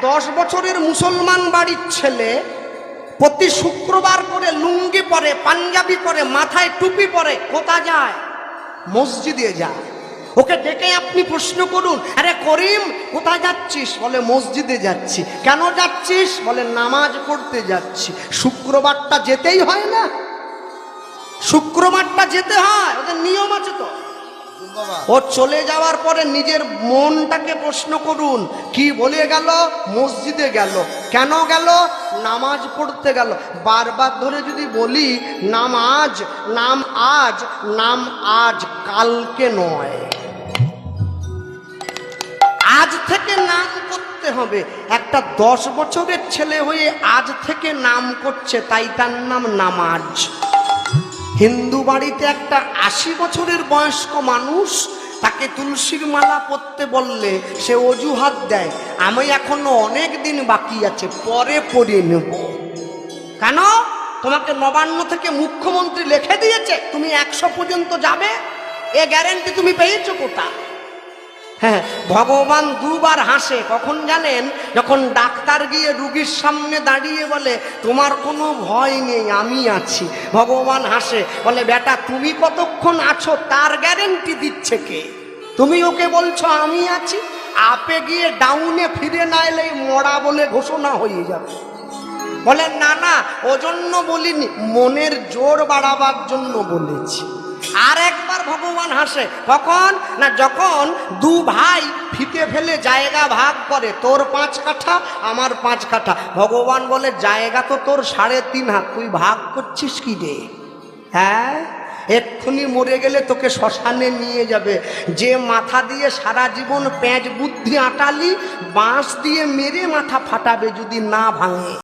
10 বছরের মুসলমান বাড়ির ছেলে প্রতি শুক্রবার করে লুঙ্গি পরে, পাঞ্জাবি পরে, মাথায় টুপি পরে, কোথা যায়? মসজিদে যায়। ওকে ডেকে আপনি প্রশ্ন করুন, আরে করিম কোথায় যাচ্ছিস? বলে মসজিদে যাচ্ছি। কেন যাচ্ছিস? বলে নামাজ পড়তে যাচ্ছি। শুক্রবারটা যেতেই হয় না? শুক্রবারটা যেতে হয়, ওদের নিয়ম আছে তো। ও চলে যাওয়ার পরে নিজের মনটাকে প্রশ্ন করুন, কি বলে গেল? মসজিদে গেল। কেন গেল? নামাজ পড়তে গেল। বারবার ধরে যদি বলি নামাজ, নাম আজ, নাম আজ, কালকে নয়, আজ থেকে নাম করতে হবে। একটা 10 বছরের ছেলে হয়ে আজ থেকে নাম করছে, তাই তার নাম নামাজ। হিন্দু বাড়িতে একটা 80 বছরের বয়স্ক মানুষ, তাকে তুলসীর মালা পরতে বললে সে অজুহাত দেয়, আমি এখনো অনেক দিন বাকি আছে, পরে পরিয়ে নেব। কেন? তোমাকে 59 থেকে মুখ্যমন্ত্রী লিখে দিয়েছে তুমি 100 পর্যন্ত যাবে, এ গ্যারেন্টি তুমি পেয়েছো কোথা? হ্যাঁ, ভগবান দুবার হাসে। কখন জানেন? যখন ডাক্তার গিয়ে রুগীর সামনে দাঁড়িয়ে বলে তোমার কোনো ভয় নেই, আমি আছি। ভগবান হাসে, বলে বেটা তুমি কতক্ষণ আছো তার গ্যারেন্টি দিচ্ছে কে? তুমি ওকে বলছো আমি আছি, আপে গিয়ে ডাউনে ফিরে না এলে মরা বলে ঘোষণা হয়ে যাবে। বলে না না, ওজন্য বলিনি, মনের জোর বাড়াবার জন্য বলেছি। আর একবার ভগবান হাসে, কখন না যখন দু ভাই ফিতে ফেলে জায়গা ভাগ করে, তোর 5 কাঠা আমার 5 কাঠা। ভগবান বলে জায়গা তো তোর 3.5 হাত, তুই ভাগ করছিস কি রে? হ্যাঁ, এক্ষুনি মরে গেলে তোকে শ্মশানে নিয়ে যাবে। যে মাথা দিয়ে সারা জীবন পেঁচ বুদ্ধি আটালি, বাঁশ দিয়ে মেরে মাথা ফাটাবে যদি না ভাঙে।